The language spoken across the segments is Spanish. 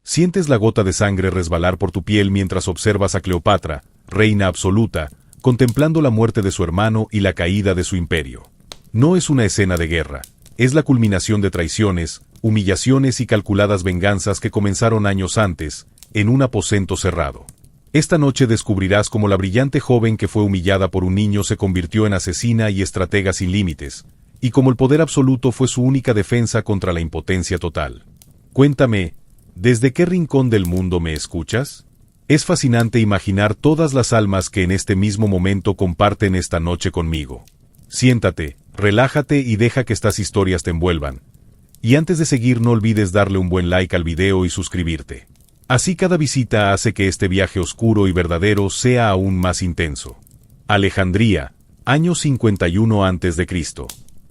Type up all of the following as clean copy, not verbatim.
Sientes la gota de sangre resbalar por tu piel mientras observas a Cleopatra, reina absoluta, contemplando la muerte de su hermano y la caída de su imperio. No es una escena de guerra, es la culminación de traiciones, humillaciones y calculadas venganzas que comenzaron años antes, en un aposento cerrado. Esta noche descubrirás cómo la brillante joven que fue humillada por un niño se convirtió en asesina y estratega sin límites, y cómo el poder absoluto fue su única defensa contra la impotencia total. Cuéntame, ¿desde qué rincón del mundo me escuchas? Es fascinante imaginar todas las almas que en este mismo momento comparten esta noche conmigo. Siéntate, relájate y deja que estas historias te envuelvan. Y antes de seguir no olvides darle un buen like al video y suscribirte. Así cada visita hace que este viaje oscuro y verdadero sea aún más intenso. Alejandría, año 51 a.C.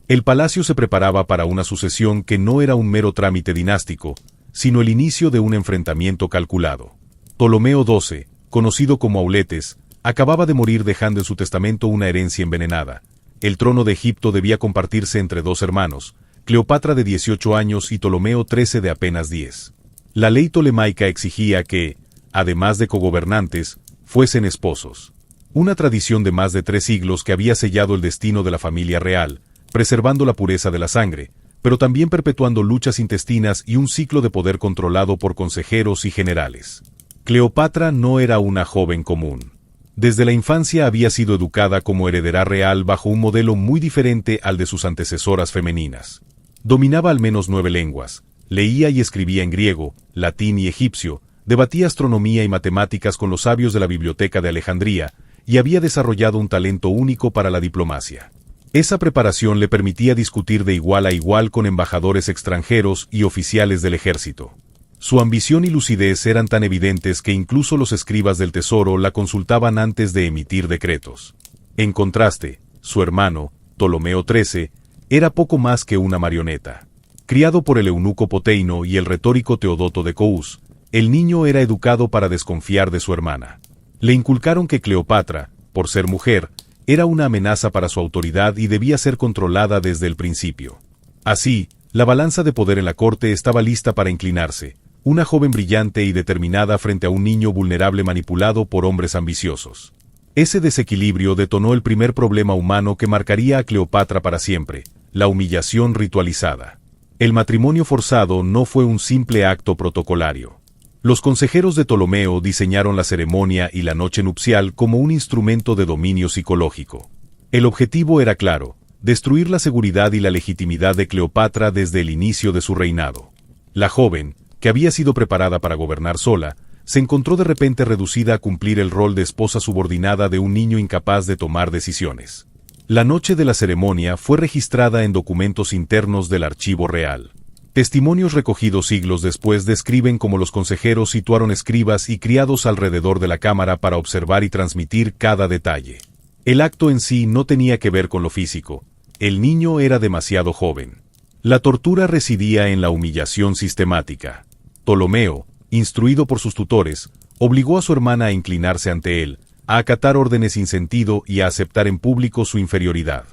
El palacio se preparaba para una sucesión que no era un mero trámite dinástico, sino el inicio de un enfrentamiento calculado. Ptolomeo XII, conocido como Auletes, acababa de morir dejando en su testamento una herencia envenenada. El trono de Egipto debía compartirse entre dos hermanos, Cleopatra de 18 años y Ptolomeo XIII de apenas 10. La ley tolemaica exigía que, además de cogobernantes, fuesen esposos. Una tradición de más de 3 siglos que había sellado el destino de la familia real, preservando la pureza de la sangre, pero también perpetuando luchas intestinas y un ciclo de poder controlado por consejeros y generales. Cleopatra no era una joven común. Desde la infancia había sido educada como heredera real bajo un modelo muy diferente al de sus antecesoras femeninas. Dominaba al menos 9 lenguas, leía y escribía en griego, latín y egipcio, debatía astronomía y matemáticas con los sabios de la Biblioteca de Alejandría, y había desarrollado un talento único para la diplomacia. Esa preparación le permitía discutir de igual a igual con embajadores extranjeros y oficiales del ejército. Su ambición y lucidez eran tan evidentes que incluso los escribas del tesoro la consultaban antes de emitir decretos. En contraste, su hermano, Ptolomeo XIII, era poco más que una marioneta. Criado por el eunuco Poteino y el retórico Teodoto de Cous, el niño era educado para desconfiar de su hermana. Le inculcaron que Cleopatra, por ser mujer, era una amenaza para su autoridad y debía ser controlada desde el principio. Así, la balanza de poder en la corte estaba lista para inclinarse, una joven brillante y determinada frente a un niño vulnerable manipulado por hombres ambiciosos. Ese desequilibrio detonó el primer problema humano que marcaría a Cleopatra para siempre, la humillación ritualizada. El matrimonio forzado no fue un simple acto protocolario. Los consejeros de Ptolomeo diseñaron la ceremonia y la noche nupcial como un instrumento de dominio psicológico. El objetivo era claro: destruir la seguridad y la legitimidad de Cleopatra desde el inicio de su reinado. La joven, que había sido preparada para gobernar sola, se encontró de repente reducida a cumplir el rol de esposa subordinada de un niño incapaz de tomar decisiones. La noche de la ceremonia fue registrada en documentos internos del Archivo Real. Testimonios recogidos siglos después describen cómo los consejeros situaron escribas y criados alrededor de la cámara para observar y transmitir cada detalle. El acto en sí no tenía que ver con lo físico. El niño era demasiado joven. La tortura residía en la humillación sistemática. Ptolomeo, instruido por sus tutores, obligó a su hermana a inclinarse ante él, a acatar órdenes sin sentido y a aceptar en público su inferioridad.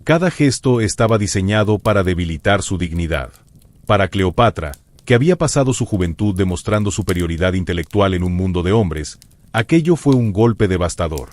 Cada gesto estaba diseñado para debilitar su dignidad. Para Cleopatra, que había pasado su juventud demostrando superioridad intelectual en un mundo de hombres, aquello fue un golpe devastador.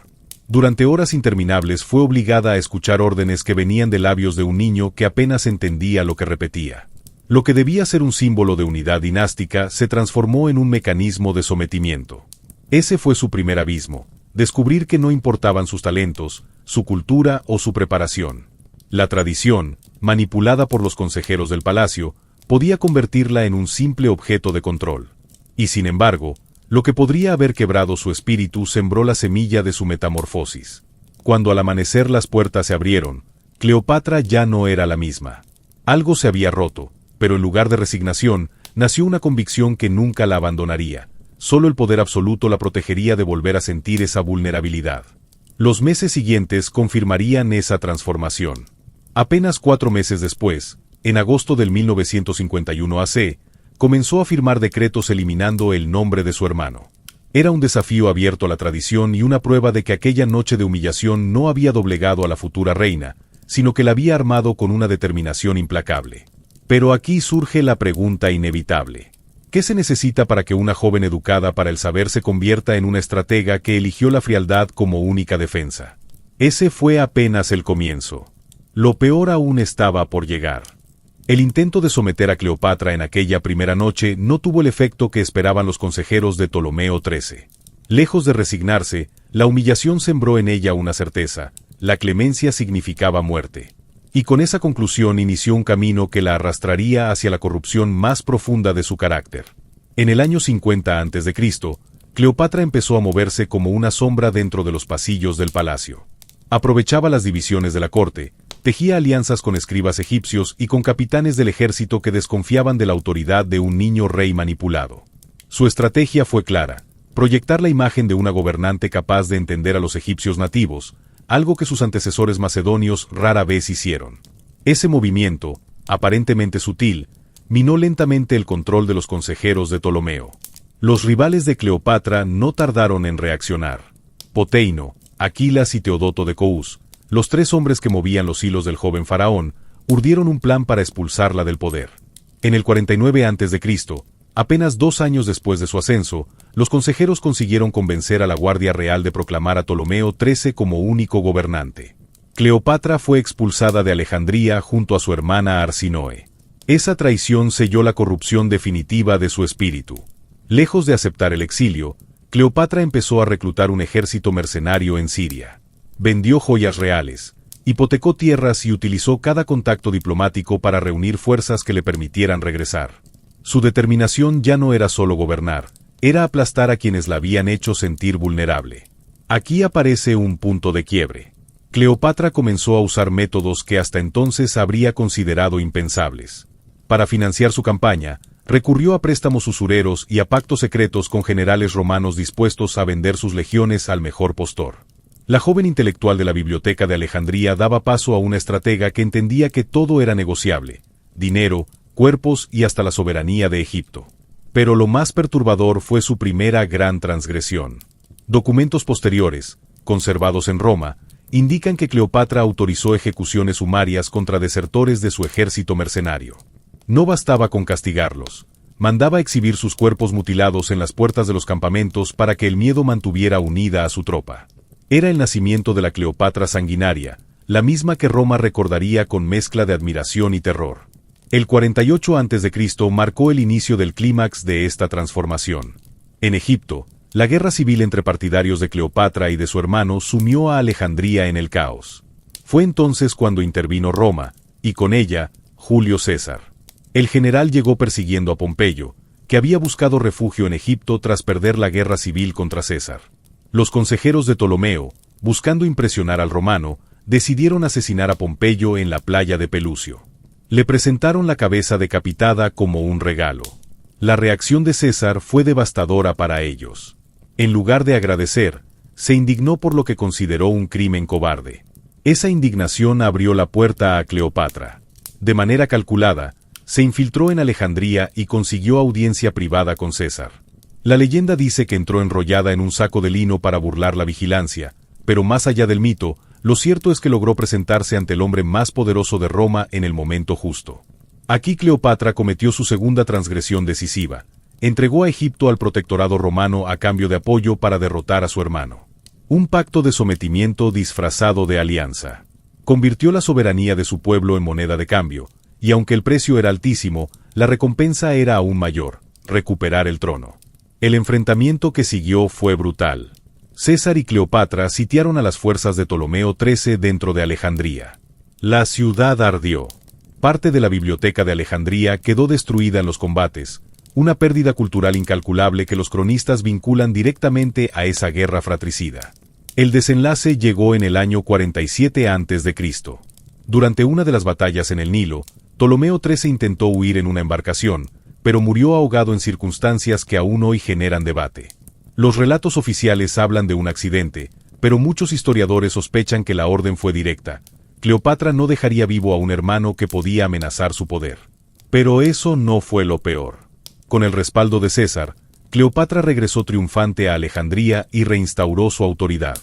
Durante horas interminables fue obligada a escuchar órdenes que venían de labios de un niño que apenas entendía lo que repetía. Lo que debía ser un símbolo de unidad dinástica se transformó en un mecanismo de sometimiento. Ese fue su primer abismo: descubrir que no importaban sus talentos, su cultura o su preparación. La tradición, manipulada por los consejeros del palacio, podía convertirla en un simple objeto de control. Y sin embargo, lo que podría haber quebrado su espíritu sembró la semilla de su metamorfosis. Cuando al amanecer las puertas se abrieron, Cleopatra ya no era la misma. Algo se había roto, pero en lugar de resignación, nació una convicción que nunca la abandonaría. Solo el poder absoluto la protegería de volver a sentir esa vulnerabilidad. Los meses siguientes confirmarían esa transformación. Apenas 4 meses después, en agosto del 1951 AC, comenzó a firmar decretos eliminando el nombre de su hermano. Era un desafío abierto a la tradición y una prueba de que aquella noche de humillación no había doblegado a la futura reina, sino que la había armado con una determinación implacable. Pero aquí surge la pregunta inevitable. ¿Qué se necesita para que una joven educada para el saber se convierta en una estratega que eligió la frialdad como única defensa? Ese fue apenas el comienzo. Lo peor aún estaba por llegar. El intento de someter a Cleopatra en aquella primera noche no tuvo el efecto que esperaban los consejeros de Ptolomeo XIII. Lejos de resignarse, la humillación sembró en ella una certeza: la clemencia significaba muerte. Y con esa conclusión inició un camino que la arrastraría hacia la corrupción más profunda de su carácter. En el año 50 a.C., Cleopatra empezó a moverse como una sombra dentro de los pasillos del palacio. Aprovechaba las divisiones de la corte, tejía alianzas con escribas egipcios y con capitanes del ejército que desconfiaban de la autoridad de un niño rey manipulado. Su estrategia fue clara: proyectar la imagen de una gobernante capaz de entender a los egipcios nativos, algo que sus antecesores macedonios rara vez hicieron. Ese movimiento, aparentemente sutil, minó lentamente el control de los consejeros de Ptolomeo. Los rivales de Cleopatra no tardaron en reaccionar. Poteino, Aquilas y Teodoto de Cous, los tres hombres que movían los hilos del joven faraón, urdieron un plan para expulsarla del poder. En el 49 a.C., apenas 2 años después de su ascenso, los consejeros consiguieron convencer a la Guardia Real de proclamar a Ptolomeo XIII como único gobernante. Cleopatra fue expulsada de Alejandría junto a su hermana Arsinoe. Esa traición selló la corrupción definitiva de su espíritu. Lejos de aceptar el exilio, Cleopatra empezó a reclutar un ejército mercenario en Siria. Vendió joyas reales, hipotecó tierras y utilizó cada contacto diplomático para reunir fuerzas que le permitieran regresar. Su determinación ya no era solo gobernar, era aplastar a quienes la habían hecho sentir vulnerable. Aquí aparece un punto de quiebre. Cleopatra comenzó a usar métodos que hasta entonces habría considerado impensables. Para financiar su campaña, recurrió a préstamos usureros y a pactos secretos con generales romanos dispuestos a vender sus legiones al mejor postor. La joven intelectual de la Biblioteca de Alejandría daba paso a una estratega que entendía que todo era negociable: dinero, cuerpos y hasta la soberanía de Egipto. Pero lo más perturbador fue su primera gran transgresión. Documentos posteriores, conservados en Roma, indican que Cleopatra autorizó ejecuciones sumarias contra desertores de su ejército mercenario. No bastaba con castigarlos, mandaba exhibir sus cuerpos mutilados en las puertas de los campamentos para que el miedo mantuviera unida a su tropa. Era el nacimiento de la Cleopatra sanguinaria, la misma que Roma recordaría con mezcla de admiración y terror. El 48 a.C. marcó el inicio del clímax de esta transformación. En Egipto, la guerra civil entre partidarios de Cleopatra y de su hermano sumió a Alejandría en el caos. Fue entonces cuando intervino Roma, y con ella, Julio César. El general llegó persiguiendo a Pompeyo, que había buscado refugio en Egipto tras perder la guerra civil contra César. Los consejeros de Ptolomeo, buscando impresionar al romano, decidieron asesinar a Pompeyo en la playa de Pelucio. Le presentaron la cabeza decapitada como un regalo. La reacción de César fue devastadora para ellos. En lugar de agradecer, se indignó por lo que consideró un crimen cobarde. Esa indignación abrió la puerta a Cleopatra. De manera calculada, se infiltró en Alejandría y consiguió audiencia privada con César. La leyenda dice que entró enrollada en un saco de lino para burlar la vigilancia, pero más allá del mito, lo cierto es que logró presentarse ante el hombre más poderoso de Roma en el momento justo. Aquí Cleopatra cometió su segunda transgresión decisiva: entregó a Egipto al protectorado romano a cambio de apoyo para derrotar a su hermano. Un pacto de sometimiento disfrazado de alianza. Convirtió la soberanía de su pueblo en moneda de cambio, y aunque el precio era altísimo, la recompensa era aún mayor: recuperar el trono. El enfrentamiento que siguió fue brutal. César y Cleopatra sitiaron a las fuerzas de Ptolomeo XIII dentro de Alejandría. La ciudad ardió. Parte de la biblioteca de Alejandría quedó destruida en los combates, una pérdida cultural incalculable que los cronistas vinculan directamente a esa guerra fratricida. El desenlace llegó en el año 47 a.C. Durante una de las batallas en el Nilo, Ptolomeo XIII intentó huir en una embarcación, pero murió ahogado en circunstancias que aún hoy generan debate. Los relatos oficiales hablan de un accidente, pero muchos historiadores sospechan que la orden fue directa. Cleopatra no dejaría vivo a un hermano que podía amenazar su poder. Pero eso no fue lo peor. Con el respaldo de César, Cleopatra regresó triunfante a Alejandría y reinstauró su autoridad.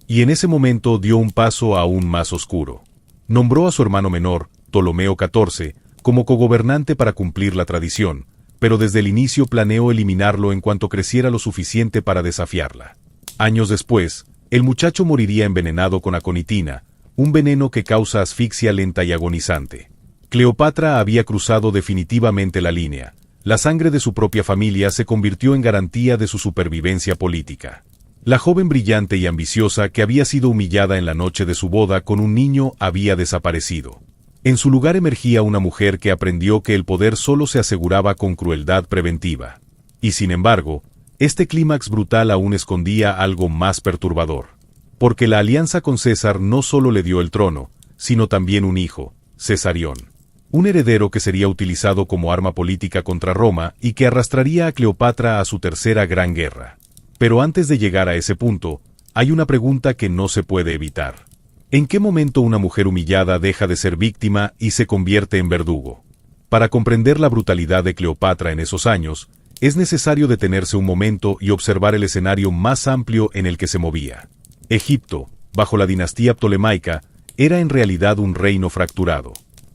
Y en ese momento dio un paso aún más oscuro. Nombró a su hermano menor, Ptolomeo XIV, como cogobernante para cumplir la tradición, pero desde el inicio planeó eliminarlo en cuanto creciera lo suficiente para desafiarla. Años después, el muchacho moriría envenenado con aconitina, un veneno que causa asfixia lenta y agonizante. Cleopatra había cruzado definitivamente la línea. La sangre de su propia familia se convirtió en garantía de su supervivencia política. La joven brillante y ambiciosa que había sido humillada en la noche de su boda con un niño había desaparecido. En su lugar emergía una mujer que aprendió que el poder solo se aseguraba con crueldad preventiva. Y sin embargo, este clímax brutal aún escondía algo más perturbador. Porque la alianza con César no solo le dio el trono, sino también un hijo, Cesarión. Un heredero que sería utilizado como arma política contra Roma y que arrastraría a Cleopatra a su tercera gran guerra. Pero antes de llegar a ese punto, hay una pregunta que no se puede evitar. ¿En qué momento una mujer humillada deja de ser víctima y se convierte en verdugo? Para comprender la brutalidad de Cleopatra en esos años, es necesario detenerse un momento y observar el escenario más amplio en el que se movía. Egipto, bajo la dinastía ptolemaica, era en realidad un reino fracturado.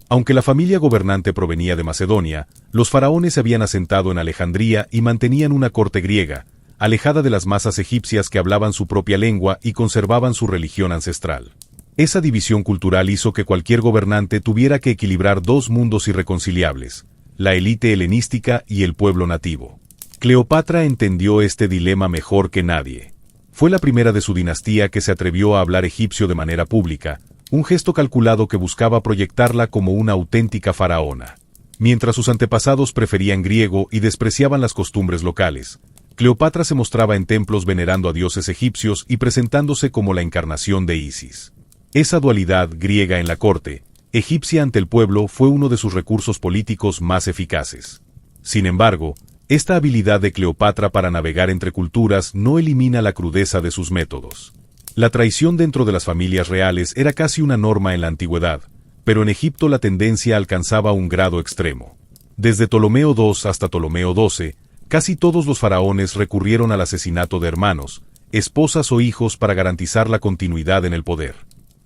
Aunque la familia gobernante provenía de Macedonia, los faraones se habían asentado en Alejandría y mantenían una corte griega, alejada de las masas egipcias que hablaban su propia lengua y conservaban su religión ancestral. Esa división cultural hizo que cualquier gobernante tuviera que equilibrar dos mundos irreconciliables, la élite helenística y el pueblo nativo. Cleopatra entendió este dilema mejor que nadie. Fue la primera de su dinastía que se atrevió a hablar egipcio de manera pública, un gesto calculado que buscaba proyectarla como una auténtica faraona. Mientras sus antepasados preferían griego y despreciaban las costumbres locales, Cleopatra se mostraba en templos venerando a dioses egipcios y presentándose como la encarnación de Isis. Esa dualidad griega en la corte, egipcia ante el pueblo, fue uno de sus recursos políticos más eficaces. Sin embargo, esta habilidad de Cleopatra para navegar entre culturas no elimina la crudeza de sus métodos. La traición dentro de las familias reales era casi una norma en la antigüedad, pero en Egipto la tendencia alcanzaba un grado extremo. Desde Ptolomeo II hasta Ptolomeo XII, casi todos los faraones recurrieron al asesinato de hermanos, esposas o hijos para garantizar la continuidad en el poder.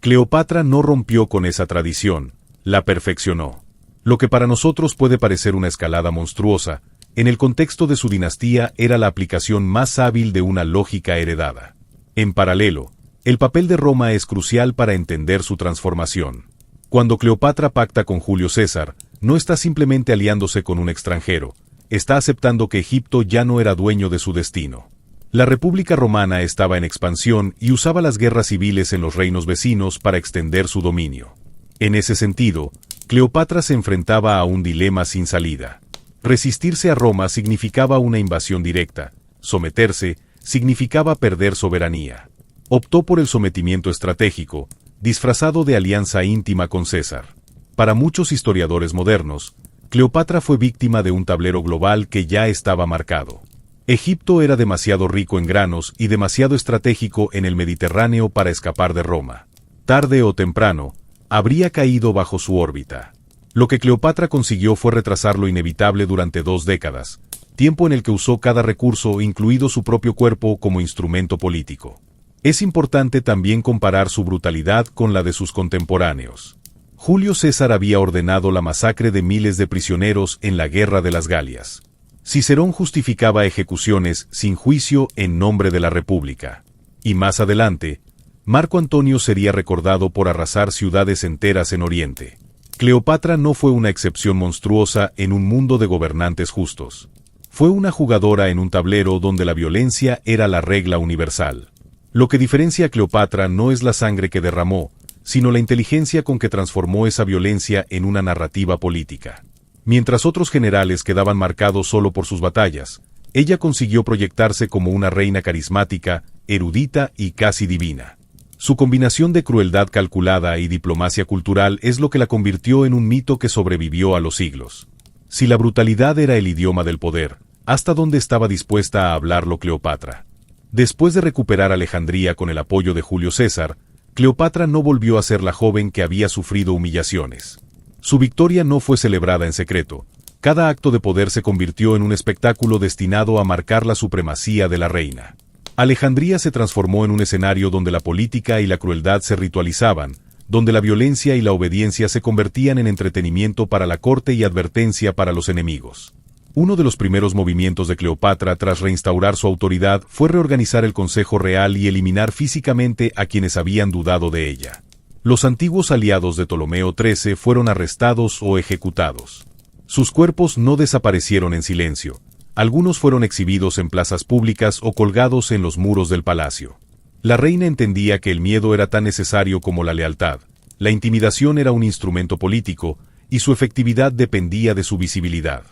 Cleopatra no rompió con esa tradición, la perfeccionó. Lo que para nosotros puede parecer una escalada monstruosa, en el contexto de su dinastía era la aplicación más hábil de una lógica heredada. En paralelo, el papel de Roma es crucial para entender su transformación. Cuando Cleopatra pacta con Julio César, no está simplemente aliándose con un extranjero, está aceptando que Egipto ya no era dueño de su destino. La República Romana estaba en expansión y usaba las guerras civiles en los reinos vecinos para extender su dominio. En ese sentido, Cleopatra se enfrentaba a un dilema sin salida. Resistirse a Roma significaba una invasión directa, someterse significaba perder soberanía. Optó por el sometimiento estratégico, disfrazado de alianza íntima con César. Para muchos historiadores modernos, Cleopatra fue víctima de un tablero global que ya estaba marcado. Egipto era demasiado rico en granos y demasiado estratégico en el Mediterráneo para escapar de Roma. Tarde o temprano, habría caído bajo su órbita. Lo que Cleopatra consiguió fue retrasar lo inevitable durante 2 décadas, tiempo en el que usó cada recurso, incluido su propio cuerpo, como instrumento político. Es importante también comparar su brutalidad con la de sus contemporáneos. Julio César había ordenado la masacre de miles de prisioneros en la Guerra de las Galias. Cicerón justificaba ejecuciones sin juicio en nombre de la República. Y más adelante, Marco Antonio sería recordado por arrasar ciudades enteras en Oriente. Cleopatra no fue una excepción monstruosa en un mundo de gobernantes justos. Fue una jugadora en un tablero donde la violencia era la regla universal. Lo que diferencia a Cleopatra no es la sangre que derramó, sino la inteligencia con que transformó esa violencia en una narrativa política. Mientras otros generales quedaban marcados solo por sus batallas, ella consiguió proyectarse como una reina carismática, erudita y casi divina. Su combinación de crueldad calculada y diplomacia cultural es lo que la convirtió en un mito que sobrevivió a los siglos. Si la brutalidad era el idioma del poder, ¿hasta dónde estaba dispuesta a hablarlo Cleopatra? Después de recuperar Alejandría con el apoyo de Julio César, Cleopatra no volvió a ser la joven que había sufrido humillaciones. Su victoria no fue celebrada en secreto. Cada acto de poder se convirtió en un espectáculo destinado a marcar la supremacía de la reina. Alejandría se transformó en un escenario donde la política y la crueldad se ritualizaban, donde la violencia y la obediencia se convertían en entretenimiento para la corte y advertencia para los enemigos. Uno de los primeros movimientos de Cleopatra tras reinstaurar su autoridad fue reorganizar el Consejo Real y eliminar físicamente a quienes habían dudado de ella. Los antiguos aliados de Ptolomeo XIII fueron arrestados o ejecutados. Sus cuerpos no desaparecieron en silencio. Algunos fueron exhibidos en plazas públicas o colgados en los muros del palacio. La reina entendía que el miedo era tan necesario como la lealtad. La intimidación era un instrumento político, y su efectividad dependía de su visibilidad.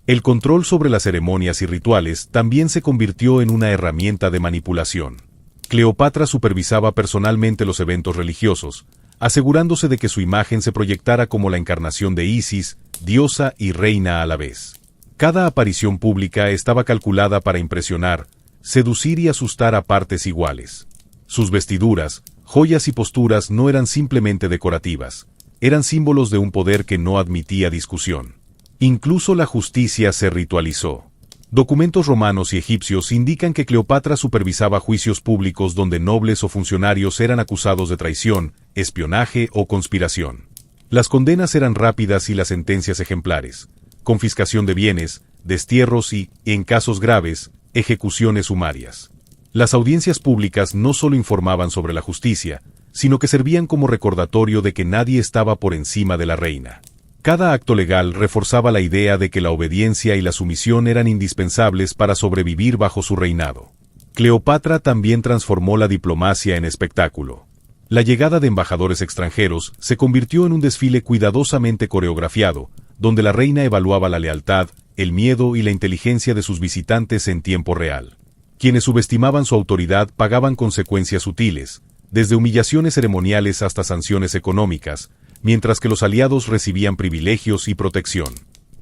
El control sobre las ceremonias y rituales también se convirtió en una herramienta de manipulación. Cleopatra supervisaba personalmente los eventos religiosos, asegurándose de que su imagen se proyectara como la encarnación de Isis, diosa y reina a la vez. Cada aparición pública estaba calculada para impresionar, seducir y asustar a partes iguales. Sus vestiduras, joyas y posturas no eran simplemente decorativas, eran símbolos de un poder que no admitía discusión. Incluso la justicia se ritualizó. Documentos romanos y egipcios indican que Cleopatra supervisaba juicios públicos donde nobles o funcionarios eran acusados de traición, espionaje o conspiración. Las condenas eran rápidas y las sentencias ejemplares: confiscación de bienes, destierros y, en casos graves, ejecuciones sumarias. Las audiencias públicas no solo informaban sobre la justicia, sino que servían como recordatorio de que nadie estaba por encima de la reina. Cada acto legal reforzaba la idea de que la obediencia y la sumisión eran indispensables para sobrevivir bajo su reinado. Cleopatra también transformó la diplomacia en espectáculo. La llegada de embajadores extranjeros se convirtió en un desfile cuidadosamente coreografiado, donde la reina evaluaba la lealtad, el miedo y la inteligencia de sus visitantes en tiempo real. Quienes subestimaban su autoridad pagaban consecuencias sutiles, desde humillaciones ceremoniales hasta sanciones económicas, mientras que los aliados recibían privilegios y protección.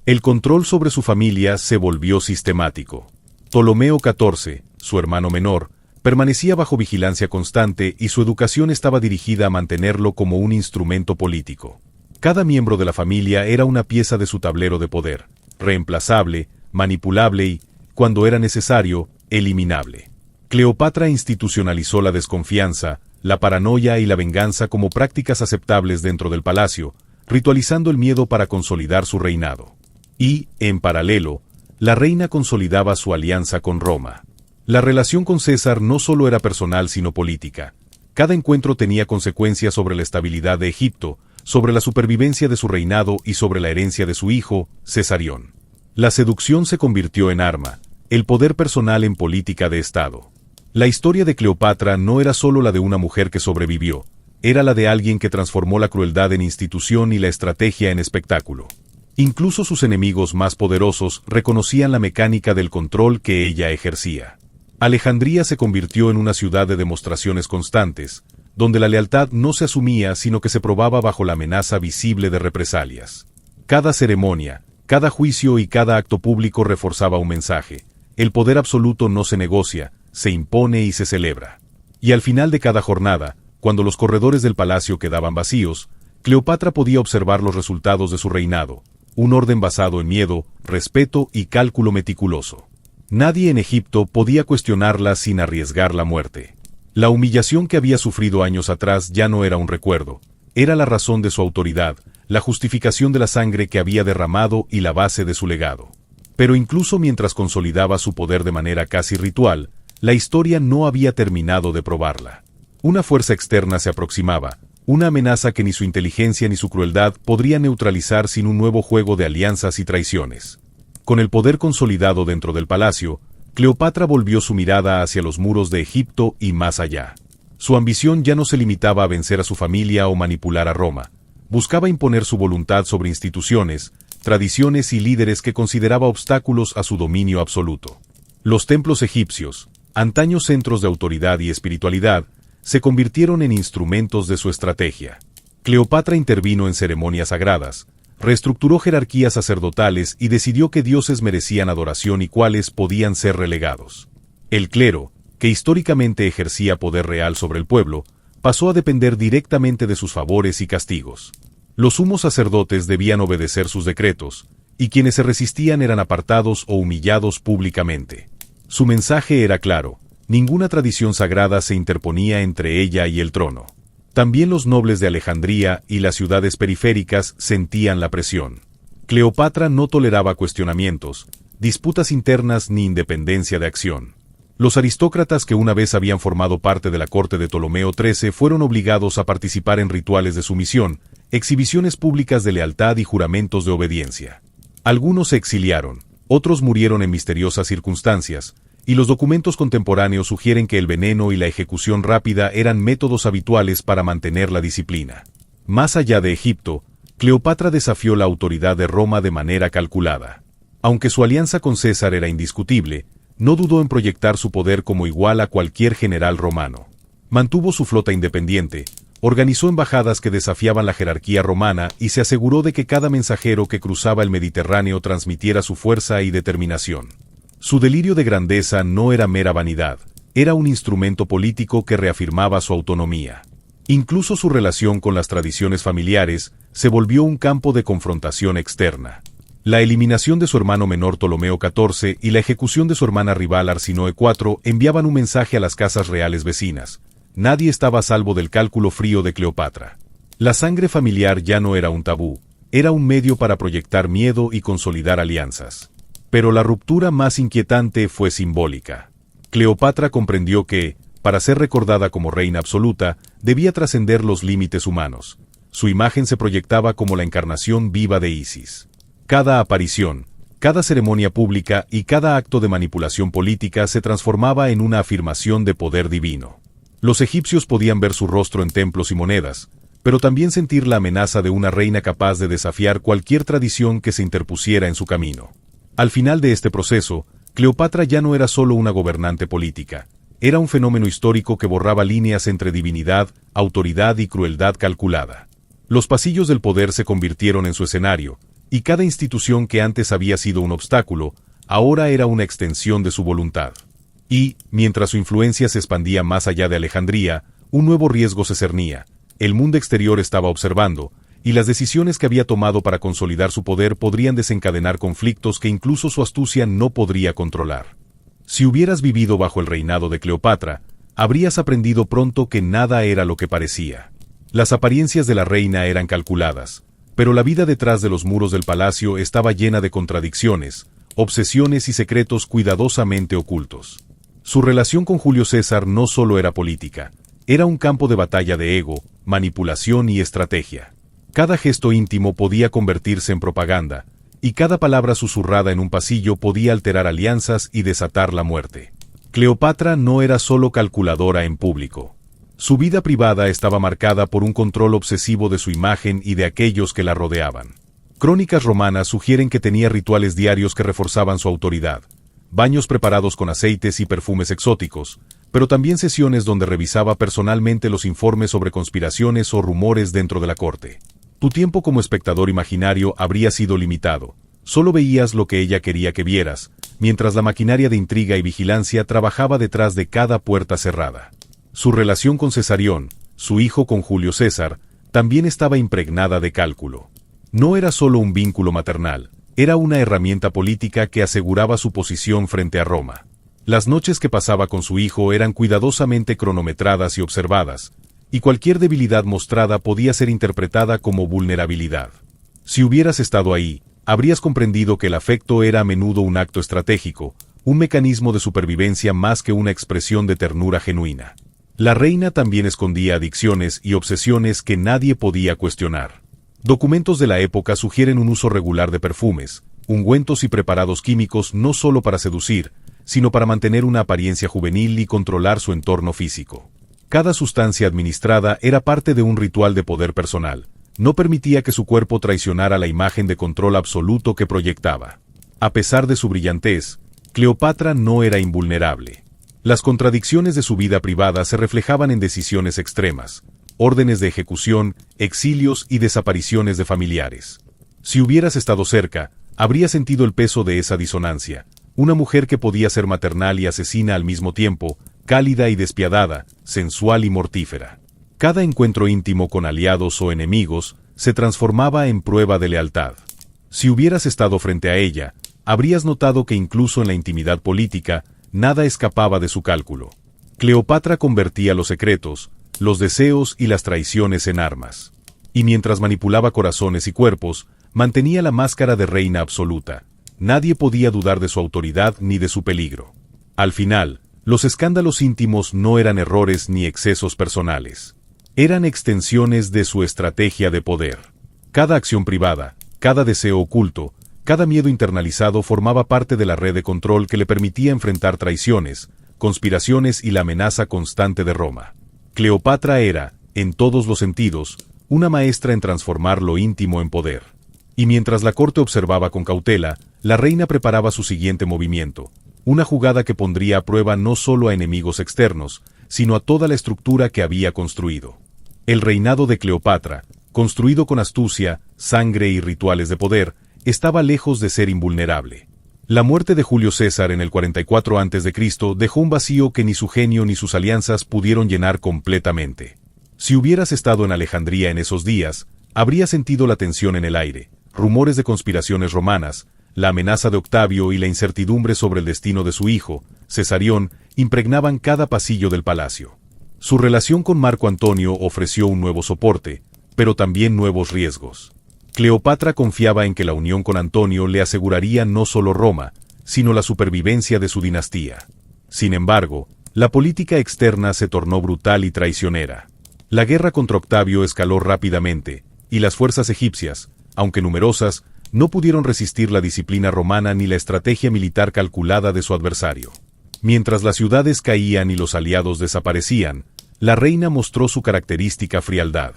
El control sobre su familia se volvió sistemático. Ptolomeo XIV, su hermano menor, permanecía bajo vigilancia constante y su educación estaba dirigida a mantenerlo como un instrumento político. Cada miembro de la familia era una pieza de su tablero de poder, reemplazable, manipulable y, cuando era necesario, eliminable. Cleopatra institucionalizó la desconfianza, la paranoia y la venganza como prácticas aceptables dentro del palacio, ritualizando el miedo para consolidar su reinado. Y, en paralelo, la reina consolidaba su alianza con Roma. La relación con César no solo era personal sino política. Cada encuentro tenía consecuencias sobre la estabilidad de Egipto, sobre la supervivencia de su reinado y sobre la herencia de su hijo, Cesarión. La seducción se convirtió en arma, el poder personal en política de Estado. La historia de Cleopatra no era solo la de una mujer que sobrevivió, era la de alguien que transformó la crueldad en institución y la estrategia en espectáculo. Incluso sus enemigos más poderosos reconocían la mecánica del control que ella ejercía. Alejandría se convirtió en una ciudad de demostraciones constantes, donde la lealtad no se asumía sino que se probaba bajo la amenaza visible de represalias. Cada ceremonia, cada juicio y cada acto público reforzaba un mensaje: el poder absoluto no se negocia, se impone y se celebra. Y al final de cada jornada, cuando los corredores del palacio quedaban vacíos, Cleopatra podía observar los resultados de su reinado, un orden basado en miedo, respeto y cálculo meticuloso. Nadie en Egipto podía cuestionarla sin arriesgar la muerte. La humillación que había sufrido años atrás ya no era un recuerdo, era la razón de su autoridad, la justificación de la sangre que había derramado y la base de su legado. Pero incluso mientras consolidaba su poder de manera casi ritual, la historia no había terminado de probarla. Una fuerza externa se aproximaba, una amenaza que ni su inteligencia ni su crueldad podría neutralizar sin un nuevo juego de alianzas y traiciones. Con el poder consolidado dentro del palacio, Cleopatra volvió su mirada hacia los muros de Egipto y más allá. Su ambición ya no se limitaba a vencer a su familia o manipular a Roma. Buscaba imponer su voluntad sobre instituciones, tradiciones y líderes que consideraba obstáculos a su dominio absoluto. Los templos egipcios, antaños centros de autoridad y espiritualidad, se convirtieron en instrumentos de su estrategia. Cleopatra intervino en ceremonias sagradas, reestructuró jerarquías sacerdotales y decidió qué dioses merecían adoración y cuáles podían ser relegados. El clero, que históricamente ejercía poder real sobre el pueblo, pasó a depender directamente de sus favores y castigos. Los sumos sacerdotes debían obedecer sus decretos, y quienes se resistían eran apartados o humillados públicamente. Su mensaje era claro: ninguna tradición sagrada se interponía entre ella y el trono. También los nobles de Alejandría y las ciudades periféricas sentían la presión. Cleopatra no toleraba cuestionamientos, disputas internas ni independencia de acción. Los aristócratas que una vez habían formado parte de la corte de Ptolomeo XIII fueron obligados a participar en rituales de sumisión, exhibiciones públicas de lealtad y juramentos de obediencia. Algunos se exiliaron, otros murieron en misteriosas circunstancias, y los documentos contemporáneos sugieren que el veneno y la ejecución rápida eran métodos habituales para mantener la disciplina. Más allá de Egipto, Cleopatra desafió la autoridad de Roma de manera calculada. Aunque su alianza con César era indiscutible, no dudó en proyectar su poder como igual a cualquier general romano. Mantuvo su flota independiente, organizó embajadas que desafiaban la jerarquía romana y se aseguró de que cada mensajero que cruzaba el Mediterráneo transmitiera su fuerza y determinación. Su delirio de grandeza no era mera vanidad, era un instrumento político que reafirmaba su autonomía. Incluso su relación con las tradiciones familiares se volvió un campo de confrontación externa. La eliminación de su hermano menor Ptolomeo XIV y la ejecución de su hermana rival Arsinoe IV enviaban un mensaje a las casas reales vecinas. Nadie estaba a salvo del cálculo frío de Cleopatra. La sangre familiar ya no era un tabú, era un medio para proyectar miedo y consolidar alianzas. Pero la ruptura más inquietante fue simbólica. Cleopatra comprendió que, para ser recordada como reina absoluta, debía trascender los límites humanos. Su imagen se proyectaba como la encarnación viva de Isis. Cada aparición, cada ceremonia pública y cada acto de manipulación política se transformaba en una afirmación de poder divino. Los egipcios podían ver su rostro en templos y monedas, pero también sentir la amenaza de una reina capaz de desafiar cualquier tradición que se interpusiera en su camino. Al final de este proceso, Cleopatra ya no era solo una gobernante política, era un fenómeno histórico que borraba líneas entre divinidad, autoridad y crueldad calculada. Los pasillos del poder se convirtieron en su escenario, y cada institución que antes había sido un obstáculo, ahora era una extensión de su voluntad. Y, mientras su influencia se expandía más allá de Alejandría, un nuevo riesgo se cernía. El mundo exterior estaba observando, y las decisiones que había tomado para consolidar su poder podrían desencadenar conflictos que incluso su astucia no podría controlar. Si hubieras vivido bajo el reinado de Cleopatra, habrías aprendido pronto que nada era lo que parecía. Las apariencias de la reina eran calculadas, pero la vida detrás de los muros del palacio estaba llena de contradicciones, obsesiones y secretos cuidadosamente ocultos. Su relación con Julio César no solo era política, era un campo de batalla de ego, manipulación y estrategia. Cada gesto íntimo podía convertirse en propaganda, y cada palabra susurrada en un pasillo podía alterar alianzas y desatar la muerte. Cleopatra no era solo calculadora en público. Su vida privada estaba marcada por un control obsesivo de su imagen y de aquellos que la rodeaban. Crónicas romanas sugieren que tenía rituales diarios que reforzaban su autoridad, baños preparados con aceites y perfumes exóticos, pero también sesiones donde revisaba personalmente los informes sobre conspiraciones o rumores dentro de la corte. Tu tiempo como espectador imaginario habría sido limitado. Solo veías lo que ella quería que vieras, mientras la maquinaria de intriga y vigilancia trabajaba detrás de cada puerta cerrada. Su relación con Cesarión, su hijo con Julio César, también estaba impregnada de cálculo. No era solo un vínculo maternal, era una herramienta política que aseguraba su posición frente a Roma. Las noches que pasaba con su hijo eran cuidadosamente cronometradas y observadas, y cualquier debilidad mostrada podía ser interpretada como vulnerabilidad. Si hubieras estado ahí, habrías comprendido que el afecto era a menudo un acto estratégico, un mecanismo de supervivencia más que una expresión de ternura genuina. La reina también escondía adicciones y obsesiones que nadie podía cuestionar. Documentos de la época sugieren un uso regular de perfumes, ungüentos y preparados químicos no solo para seducir, sino para mantener una apariencia juvenil y controlar su entorno físico. Cada sustancia administrada era parte de un ritual de poder personal. No permitía que su cuerpo traicionara la imagen de control absoluto que proyectaba. A pesar de su brillantez, Cleopatra no era invulnerable. Las contradicciones de su vida privada se reflejaban en decisiones extremas, órdenes de ejecución, exilios y desapariciones de familiares. Si hubieras estado cerca, habrías sentido el peso de esa disonancia. Una mujer que podía ser maternal y asesina al mismo tiempo, cálida y despiadada, sensual y mortífera. Cada encuentro íntimo con aliados o enemigos se transformaba en prueba de lealtad. Si hubieras estado frente a ella, habrías notado que incluso en la intimidad política, nada escapaba de su cálculo. Cleopatra convertía los secretos, los deseos y las traiciones en armas. Y mientras manipulaba corazones y cuerpos, mantenía la máscara de reina absoluta. nadie podía dudar de su autoridad ni de su peligro. Al final, los escándalos íntimos no eran errores ni excesos personales. Eran extensiones de su estrategia de poder. Cada acción privada, cada deseo oculto, cada miedo internalizado formaba parte de la red de control que le permitía enfrentar traiciones, conspiraciones y la amenaza constante de Roma. Cleopatra era, en todos los sentidos, una maestra en transformar lo íntimo en poder. Y mientras la corte observaba con cautela, la reina preparaba su siguiente movimiento, una jugada que pondría a prueba no solo a enemigos externos, sino a toda la estructura que había construido. El reinado de Cleopatra, construido con astucia, sangre y rituales de poder, estaba lejos de ser invulnerable. La muerte de Julio César en el 44 a.C. dejó un vacío que ni su genio ni sus alianzas pudieron llenar completamente. Si hubieras estado en Alejandría en esos días, habrías sentido la tensión en el aire, rumores de conspiraciones romanas, la amenaza de Octavio y la incertidumbre sobre el destino de su hijo, Cesarión, impregnaban cada pasillo del palacio. Su relación con Marco Antonio ofreció un nuevo soporte, pero también nuevos riesgos. Cleopatra confiaba en que la unión con Antonio le aseguraría no solo Roma, sino la supervivencia de su dinastía. Sin embargo, la política externa se tornó brutal y traicionera. La guerra contra Octavio escaló rápidamente, y las fuerzas egipcias, aunque numerosas, no pudieron resistir la disciplina romana ni la estrategia militar calculada de su adversario. Mientras las ciudades caían y los aliados desaparecían, la reina mostró su característica frialdad.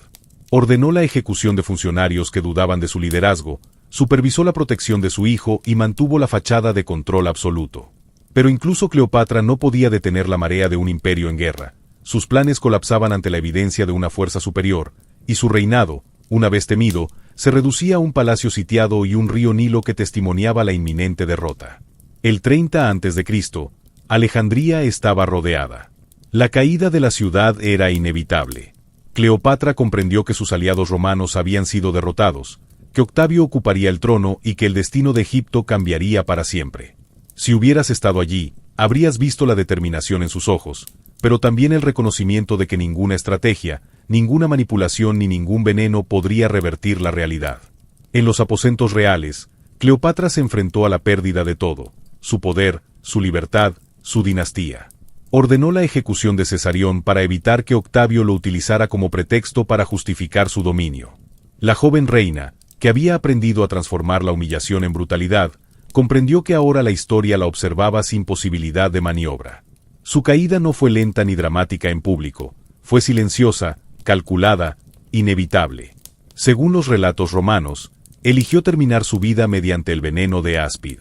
Ordenó la ejecución de funcionarios que dudaban de su liderazgo, supervisó la protección de su hijo y mantuvo la fachada de control absoluto. Pero incluso Cleopatra no podía detener la marea de un imperio en guerra. Sus planes colapsaban ante la evidencia de una fuerza superior, y su reinado, una vez temido, se reducía a un palacio sitiado y un río Nilo que testimoniaba la inminente derrota. El 30 a.C., Alejandría estaba rodeada. La caída de la ciudad era inevitable. Cleopatra comprendió que sus aliados romanos habían sido derrotados, que Octavio ocuparía el trono y que el destino de Egipto cambiaría para siempre. Si hubieras estado allí, habrías visto la determinación en sus ojos, pero también el reconocimiento de que ninguna estrategia, ninguna manipulación ni ningún veneno podría revertir la realidad. En los aposentos reales, Cleopatra se enfrentó a la pérdida de todo, su poder, su libertad, su dinastía. Ordenó la ejecución de Cesarión para evitar que Octavio lo utilizara como pretexto para justificar su dominio. La joven reina, que había aprendido a transformar la humillación en brutalidad, comprendió que ahora la historia la observaba sin posibilidad de maniobra. Su caída no fue lenta ni dramática en público, fue silenciosa, calculada, inevitable. Según los relatos romanos, eligió terminar su vida mediante el veneno de áspid.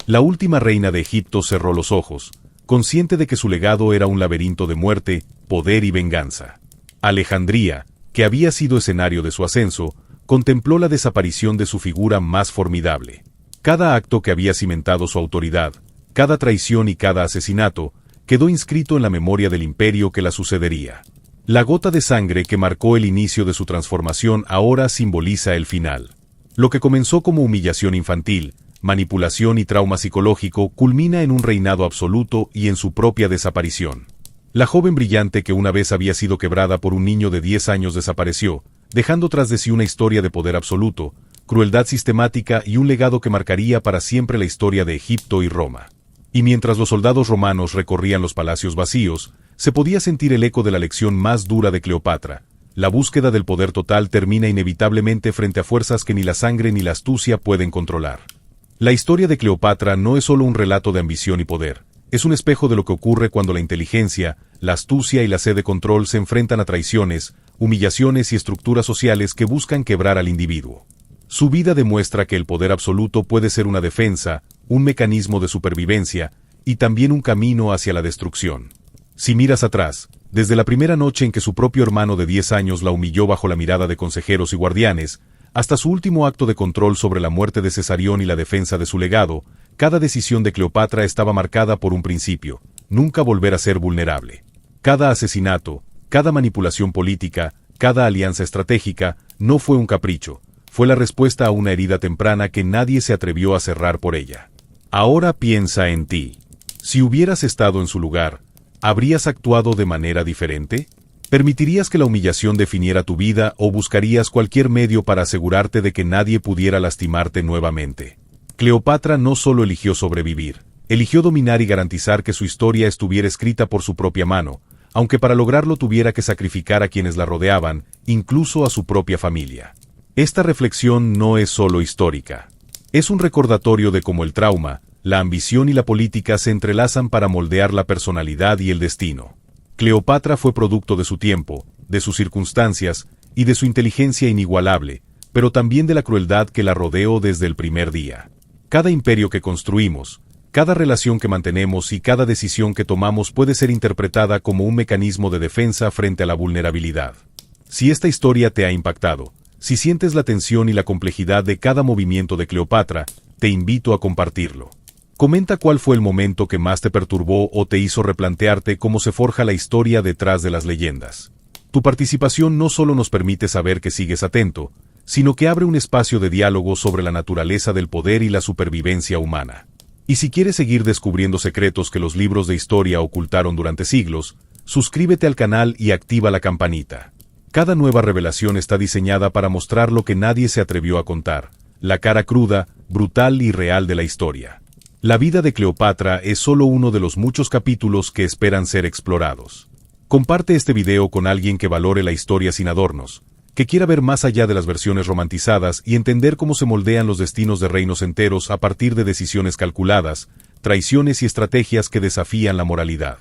La última reina de Egipto cerró los ojos, consciente de que su legado era un laberinto de muerte, poder y venganza. Alejandría, que había sido escenario de su ascenso, contempló la desaparición de su figura más formidable. Cada acto que había cimentado su autoridad, cada traición y cada asesinato, quedó inscrito en la memoria del imperio que la sucedería. La gota de sangre que marcó el inicio de su transformación ahora simboliza el final. Lo que comenzó como humillación infantil, manipulación y trauma psicológico culmina en un reinado absoluto y en su propia desaparición. La joven brillante que una vez había sido quebrada por un niño de 10 años desapareció, dejando tras de sí una historia de poder absoluto, crueldad sistemática y un legado que marcaría para siempre la historia de Egipto y Roma. Y mientras los soldados romanos recorrían los palacios vacíos, se podía sentir el eco de la lección más dura de Cleopatra. La búsqueda del poder total termina inevitablemente frente a fuerzas que ni la sangre ni la astucia pueden controlar. La historia de Cleopatra no es solo un relato de ambición y poder, es un espejo de lo que ocurre cuando la inteligencia, la astucia y la sed de control se enfrentan a traiciones, humillaciones y estructuras sociales que buscan quebrar al individuo. Su vida demuestra que el poder absoluto puede ser una defensa, un mecanismo de supervivencia, y también un camino hacia la destrucción. Si miras atrás, desde la primera noche en que su propio hermano de 10 años la humilló bajo la mirada de consejeros y guardianes, hasta su último acto de control sobre la muerte de Cesarión y la defensa de su legado, cada decisión de Cleopatra estaba marcada por un principio: nunca volver a ser vulnerable. Cada asesinato, cada manipulación política, cada alianza estratégica, no fue un capricho, fue la respuesta a una herida temprana que nadie se atrevió a cerrar por ella. Ahora piensa en ti. Si hubieras estado en su lugar, ¿habrías actuado de manera diferente? ¿Permitirías que la humillación definiera tu vida o buscarías cualquier medio para asegurarte de que nadie pudiera lastimarte nuevamente? Cleopatra no solo eligió sobrevivir, eligió dominar y garantizar que su historia estuviera escrita por su propia mano, aunque para lograrlo tuviera que sacrificar a quienes la rodeaban, incluso a su propia familia. Esta reflexión no es solo histórica. Es un recordatorio de cómo el trauma, la ambición y la política se entrelazan para moldear la personalidad y el destino. Cleopatra fue producto de su tiempo, de sus circunstancias y de su inteligencia inigualable, pero también de la crueldad que la rodeó desde el primer día. Cada imperio que construimos, cada relación que mantenemos y cada decisión que tomamos puede ser interpretada como un mecanismo de defensa frente a la vulnerabilidad. Si esta historia te ha impactado, si sientes la tensión y la complejidad de cada movimiento de Cleopatra, te invito a compartirlo. Comenta cuál fue el momento que más te perturbó o te hizo replantearte cómo se forja la historia detrás de las leyendas. Tu participación no solo nos permite saber que sigues atento, sino que abre un espacio de diálogo sobre la naturaleza del poder y la supervivencia humana. Y si quieres seguir descubriendo secretos que los libros de historia ocultaron durante siglos, suscríbete al canal y activa la campanita. Cada nueva revelación está diseñada para mostrar lo que nadie se atrevió a contar, la cara cruda, brutal y real de la historia. La vida de Cleopatra es solo uno de los muchos capítulos que esperan ser explorados. Comparte este video con alguien que valore la historia sin adornos, que quiera ver más allá de las versiones romantizadas y entender cómo se moldean los destinos de reinos enteros a partir de decisiones calculadas, traiciones y estrategias que desafían la moralidad.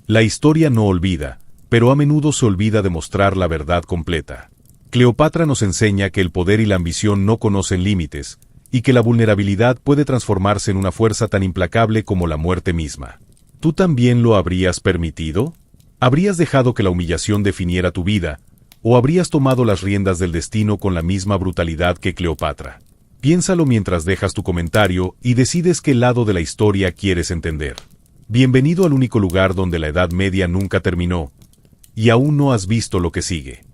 La historia no olvida, pero a menudo se olvida de mostrar la verdad completa. Cleopatra nos enseña que el poder y la ambición no conocen límites, y que la vulnerabilidad puede transformarse en una fuerza tan implacable como la muerte misma. ¿Tú también lo habrías permitido? ¿Habrías dejado que la humillación definiera tu vida, o habrías tomado las riendas del destino con la misma brutalidad que Cleopatra? Piénsalo mientras dejas tu comentario y decides qué lado de la historia quieres entender. Bienvenido al único lugar donde la Edad Media nunca terminó, y aún no has visto lo que sigue.